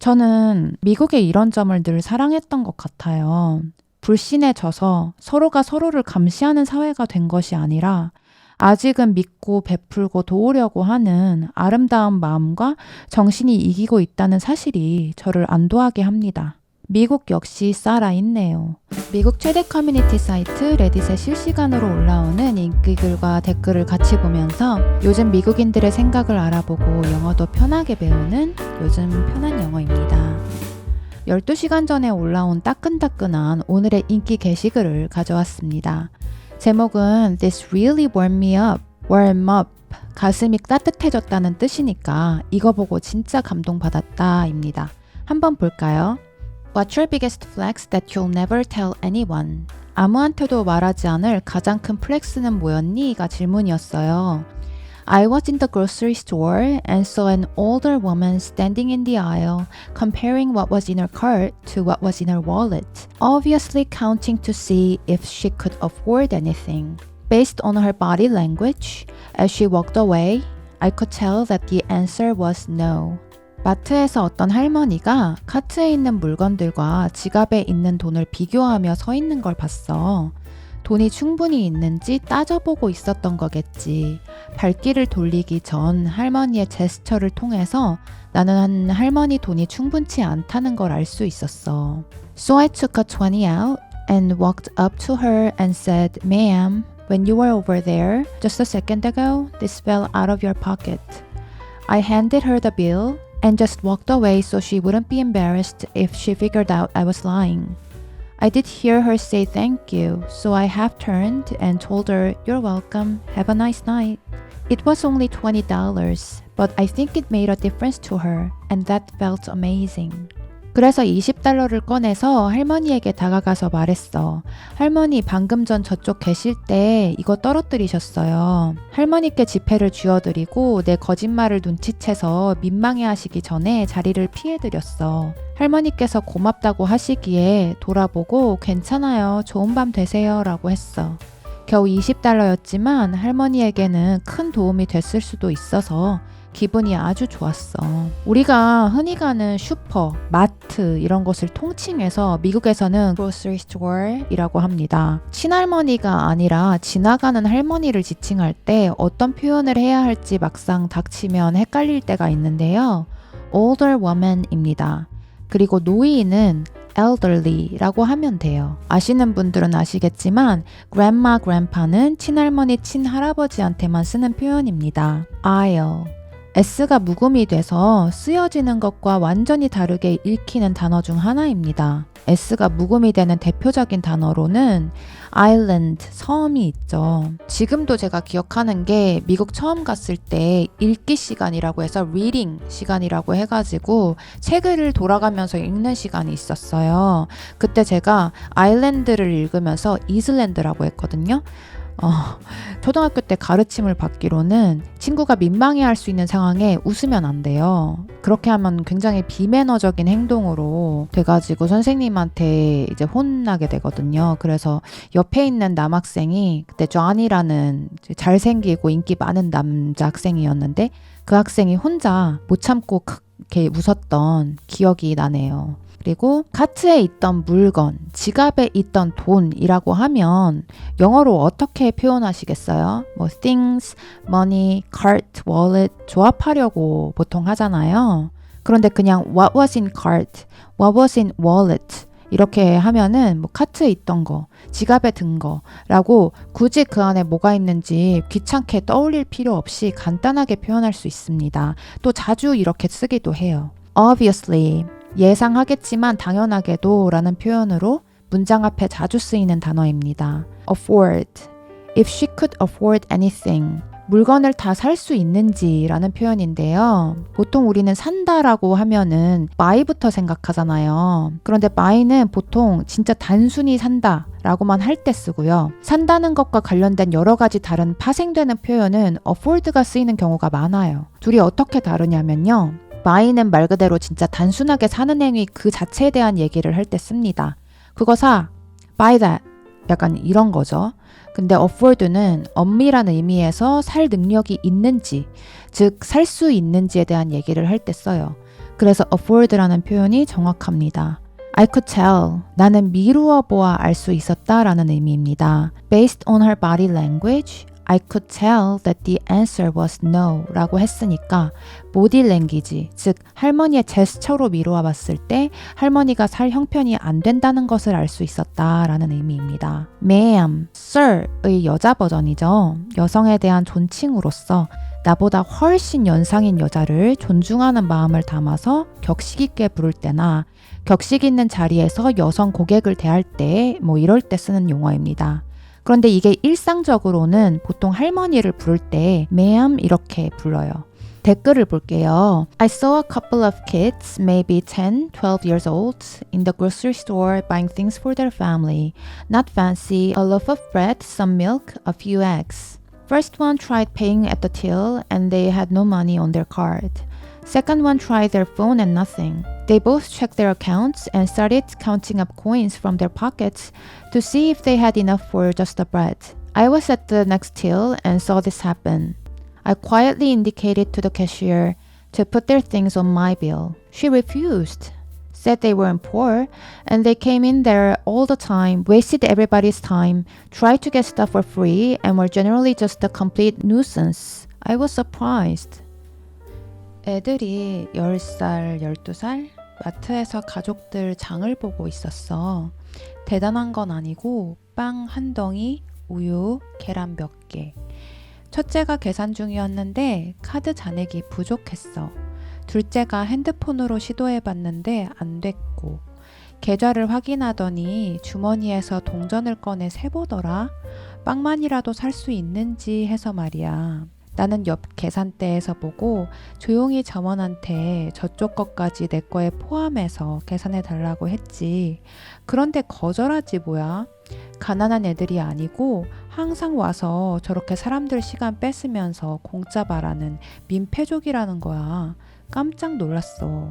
저는 미국의 이런 점을 늘 사랑했던 것 같아요. 불신해져서 서로가 서로를 감시하는 사회가 된 것이 아니라 아직은 믿고 베풀고 도우려고 하는 아름다운 마음과 정신이 이기고 있다는 사실이 저를 안도하게 합니다. 미국 역시 살아있네요. 미국 최대 커뮤니티 사이트 레딧에 실시간으로 올라오는 인기글과 댓글을 같이 보면서 요즘 미국인들의 생각을 알아보고 영어도 편하게 배우는 요즘 편한 영어입니다. 12시간 전에 올라온 따끈따끈한 오늘의 인기 게시글을 가져왔습니다. 제목은 This really warmed me up, warm up. 가슴이 따뜻해졌다는 뜻이니까 이거 보고 진짜 감동받았다 입니다. 한번 볼까요? What's your biggest flex that you'll never tell anyone? 아무한테도 말하지 않을 가장 큰 플렉스는 뭐였니?가 질문이었어요. I was in the grocery store and saw an older woman standing in the aisle comparing what was in her cart to what was in her wallet, obviously counting to see if she could afford anything. Based on her body language, as she walked away, I could tell that the answer was no. 마트에서 어떤 할머니가 카트에 있는 물건들과 지갑에 있는 돈을 비교하며 서 있는 걸 봤어. 돈이 충분히 있는지 따져보고 있었던 거겠지. 발길을 돌리기 전 할머니의 제스처를 통해서 나는 할머니 돈이 충분치 않다는 걸 알 수 있었어. So I took a 20 out and walked up to her and said, Ma'am, when you were over there just a second ago, this fell out of your pocket. I handed her the bill and just walked away so she wouldn't be embarrassed if she figured out I was lying. I did hear her say thank you, so I half turned and told her, You're welcome, have a nice night. It was only $20, but I think it made a difference to her, and that felt amazing. 그래서 $20를 꺼내서 할머니에게 다가가서 말했어. 할머니 방금 전 저쪽 계실 때 이거 떨어뜨리셨어요. 할머니께 지폐를 쥐어드리고 내 거짓말을 눈치채서 민망해하시기 전에 자리를 피해드렸어. 할머니께서 고맙다고 하시기에 돌아보고 괜찮아요. 좋은 밤 되세요. 라고 했어. 겨우 $20였지만 할머니에게는 큰 도움이 됐을 수도 있어서 기분이 아주 좋았어. 우리가 흔히 가는 슈퍼, 마트 이런 것을 통칭해서 미국에서는 grocery store 이라고 합니다. 친할머니가 아니라 지나가는 할머니를 지칭할 때 어떤 표현을 해야 할지 막상 닥치면 헷갈릴 때가 있는데요. older woman입니다. 그리고 노인은 elderly라고 하면 돼요. 아시는 분들은 아시겠지만 grandma, grandpa는 친할머니, 친할아버지한테만 쓰는 표현입니다. aisle S가 묵음이 돼서 쓰여지는 것과 완전히 다르게 읽히는 단어 중 하나입니다. S가 묵음이 되는 대표적인 단어로는 island, 섬이 있죠. 지금도 제가 기억하는 게 미국 처음 갔을 때 읽기 시간이라고 해서 reading 시간이라고 해가지고 책을 돌아가면서 읽는 시간이 있었어요. 그때 제가 아일랜드를 읽으면서 이슬랜드라고 했거든요. 초등학교 때 가르침을 받기로는 친구가 민망해할 수 있는 상황에 웃으면 안 돼요. 그렇게 하면 굉장히 비매너적인 행동으로 돼가지고 선생님한테 이제 혼나게 되거든요. 그래서 옆에 있는 남학생이 그때 존이라는 잘생기고 인기 많은 남자 학생이었는데 그 학생이 혼자 못 참고 크게 웃었던 기억이 나네요. 그리고 카트에 있던 물건, 지갑에 있던 돈이라고 하면 영어로 어떻게 표현하시겠어요? 뭐 things, money, cart, wallet 조합하려고 보통 하잖아요. 그런데 그냥 what was in cart, what was in wallet 이렇게 하면은 뭐 카트에 있던 거, 지갑에 든 거라고 굳이 그 안에 뭐가 있는지 귀찮게 떠올릴 필요 없이 간단하게 표현할 수 있습니다. 또 자주 이렇게 쓰기도 해요. Obviously 예상하겠지만 당연하게도 라는 표현으로 문장 앞에 자주 쓰이는 단어입니다. afford. If she could afford anything. 물건을 다 살 수 있는지 라는 표현인데요. 보통 우리는 산다라고 하면은 buy부터 생각하잖아요. 그런데 buy는 보통 진짜 단순히 산다 라고만 할 때 쓰고요. 산다는 것과 관련된 여러 가지 다른 파생되는 표현은 afford가 쓰이는 경우가 많아요. 둘이 어떻게 다르냐면요. buy는 말 그대로 진짜 단순하게 사는 행위 그 자체에 대한 얘기를 할 때 씁니다. 그거 사, buy that. 약간 이런 거죠. 근데 afford는 엄밀한 의미에서 살 능력이 있는지, 즉 살 수 있는지에 대한 얘기를 할 때 써요. 그래서 afford라는 표현이 정확합니다. I could tell. 나는 미루어 보아 알 수 있었다라는 의미입니다. Based on her body language, I could tell that the answer was no 라고 했으니까 body language, 즉 할머니의 제스처로 미루어 봤을 때 할머니가 살 형편이 안 된다는 것을 알 수 있었다라는 의미입니다. Ma'am, sir의 여자 버전이죠. 여성에 대한 존칭으로서 나보다 훨씬 연상인 여자를 존중하는 마음을 담아서 격식 있게 부를 때나 격식 있는 자리에서 여성 고객을 대할 때 이럴 때 쓰는 용어입니다. 그런데 이게 일상적으로는 보통 할머니를 부를 때 ma'am 이렇게 불러요. 댓글을 볼게요. I saw a couple of kids, maybe 10, 12 years old, in the grocery store buying things for their family. Not fancy, a loaf of bread, some milk, a few eggs. First one tried paying at the till and they had no money on their card. Second one tried their phone and nothing. They both checked their accounts and started counting up coins from their pockets to see if they had enough for just the bread. I was at the next till and saw this happen. I quietly indicated to the cashier to put their things on my bill. She refused, said they weren't poor, and they came in there all the time, wasted everybody's time, tried to get stuff for free, and were generally just a complete nuisance. I was surprised. 애들이 10살, 12살 마트에서 가족들 장을 보고 있었어. 대단한 건 아니고 빵 한 덩이, 우유, 계란 몇 개. 첫째가 계산 중이었는데 카드 잔액이 부족했어. 둘째가 핸드폰으로 시도해봤는데 안 됐고 계좌를 확인하더니 주머니에서 동전을 꺼내 세보더라. 빵만이라도 살 수 있는지 해서 말이야. 나는 옆 계산대에서 보고 조용히 점원한테 저쪽 것까지 내 거에 포함해서 계산해 달라고 했지. 그런데 거절하지 뭐야. 가난한 애들이 아니고 항상 와서 저렇게 사람들 시간 뺏으면서 공짜 바라는 민폐족이라는 거야. 깜짝 놀랐어.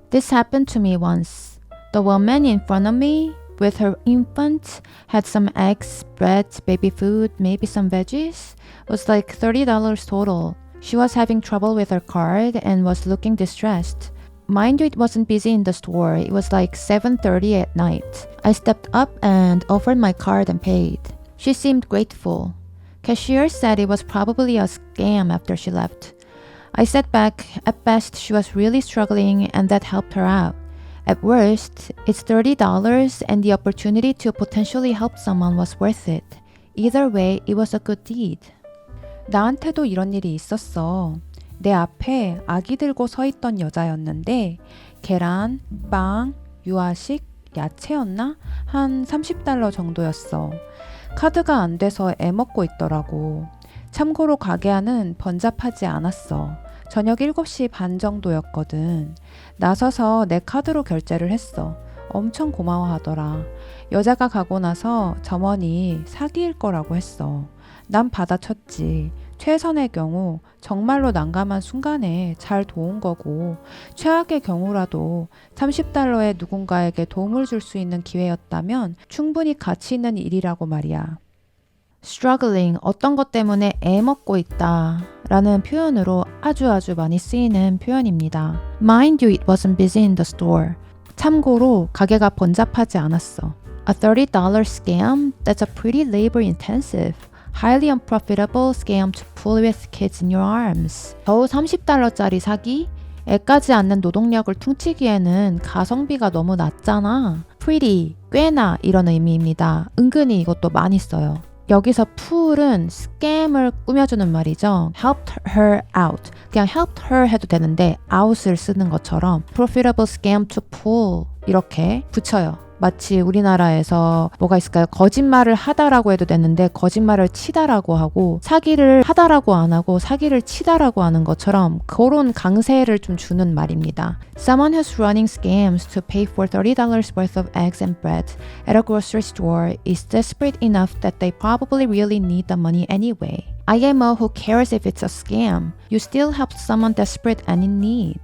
This happened to me once. The woman in front of me with her infant had some eggs, bread, baby food, maybe some veggies. Was like $30 total. She was having trouble with her card and was looking distressed. Mind you, it wasn't busy in the store. It was like 7:30 at night. I stepped up and offered my card and paid. She seemed grateful. Cashier said it was probably a scam after she left. I said back, at best she was really struggling and that helped her out. At worst, it's $30 and the opportunity to potentially help someone was worth it. Either way, it was a good deed. 나한테도 이런 일이 있었어. 내 앞에 아기 들고 서 있던 여자였는데 계란, 빵, 유아식, 야채였나? 한 $30 정도였어. 카드가 안 돼서 애먹고 있더라고. 참고로 가게 안은 번잡하지 않았어. 저녁 7시 반 정도였거든. 나서서 내 카드로 결제를 했어. 엄청 고마워하더라. 여자가 가고 나서 점원이 사기일 거라고 했어. 난 받아쳤지. 최선의 경우 정말로 난감한 순간에 잘 도운 거고 최악의 경우라도 $30에 누군가에게 도움을 줄 수 있는 기회였다면 충분히 가치 있는 일이라고 말이야. struggling, 어떤 것 때문에 애먹고 있다 라는 표현으로 아주 많이 쓰이는 표현입니다. Mind you, it wasn't busy in the store. 참고로 가게가 번잡하지 않았어. A $30 scam? That's a pretty labor intensive. Highly unprofitable scam to pull with kids in your arms. 겨우 $30짜리 사기? 애까지 않는 노동력을 퉁치기에는 가성비가 너무 낮잖아. pretty, 꽤나 이런 의미입니다. 은근히 이것도 많이 써요. 여기서 pull은 scam을 꾸며주는 말이죠. helped her out. 그냥 helped her 해도 되는데 out을 쓰는 것처럼 profitable scam to pull 이렇게 붙여요. 마치 우리나라에서 뭐가 있을까요? 거짓말을 하다라고 해도 되는데 거짓말을 치다라고 하고 사기를 하다라고 안 하고 사기를 치다라고 하는 것처럼 그런 강세를 좀 주는 말입니다. Someone who's running scams to pay for $30 worth of eggs and bread at a grocery store is desperate enough that they probably really need the money anyway. IMO, who cares if it's a scam? You still helped someone desperate and in need.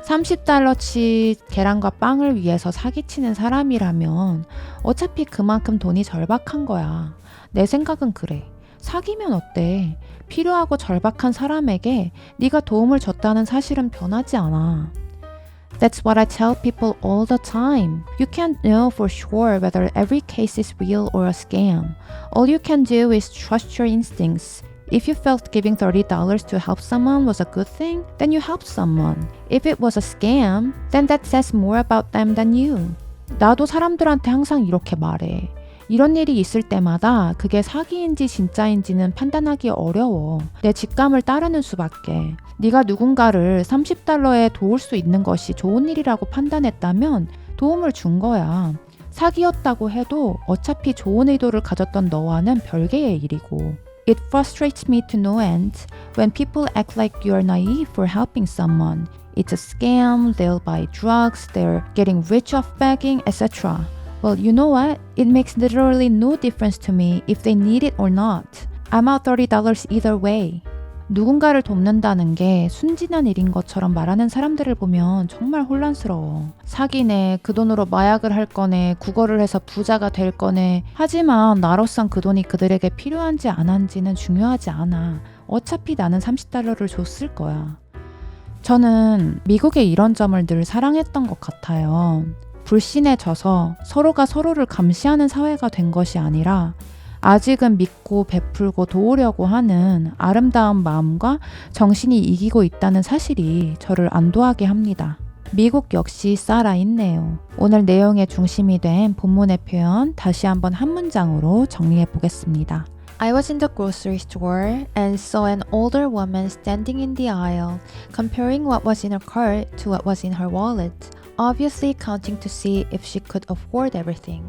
$30치 계란과 빵을 위해서 사기치는 사람이라면 어차피 그만큼 돈이 절박한 거야. 내 생각은 그래. 사기면 어때? 필요하고 절박한 사람에게 네가 도움을 줬다는 사실은 변하지 않아. That's what I tell people all the time. You can't know for sure whether every case is real or a scam. All you can do is trust your instincts. If you felt giving $30 to help someone was a good thing, then you helped someone. If it was a scam, then that says more about them than you. 나도 사람들한테 항상 이렇게 말해. 이런 일이 있을 때마다 그게 사기인지 진짜인지는 판단하기 어려워. 내 직감을 따르는 수밖에. 네가 누군가를 $30에 도울 수 있는 것이 좋은 일이라고 판단했다면 도움을 준 거야. 사기였다고 해도 어차피 좋은 의도를 가졌던 너와는 별개의 일이고. It frustrates me to no end when people act like you are naive for helping someone. It's a scam, they'll buy drugs, they're getting rich off begging, etc. Well, you know what? It makes literally no difference to me if they need it or not. I'm out $30 either way. 누군가를 돕는다는 게 순진한 일인 것처럼 말하는 사람들을 보면 정말 혼란스러워. 사기네, 그 돈으로 마약을 할 거네, 국어를 해서 부자가 될 거네. 하지만 나로선 그 돈이 그들에게 필요한지 안 한지는 중요하지 않아. 어차피 나는 $30를 줬을 거야. 저는 미국의 이런 점을 늘 사랑했던 것 같아요. 불신에 져서 서로가 서로를 감시하는 사회가 된 것이 아니라 아직은 믿고 베풀고 도우려고 하는 아름다운 마음과 정신이 이기고 있다는 사실이 저를 안도하게 합니다. 미국 역시 살아있네요. 오늘 내용의 중심이 된 본문의 표현 다시 한번 한 문장으로 정리해 보겠습니다. I was in the grocery store and saw an older woman standing in the aisle, comparing what was in her cart to what was in her wallet, obviously counting to see if she could afford everything.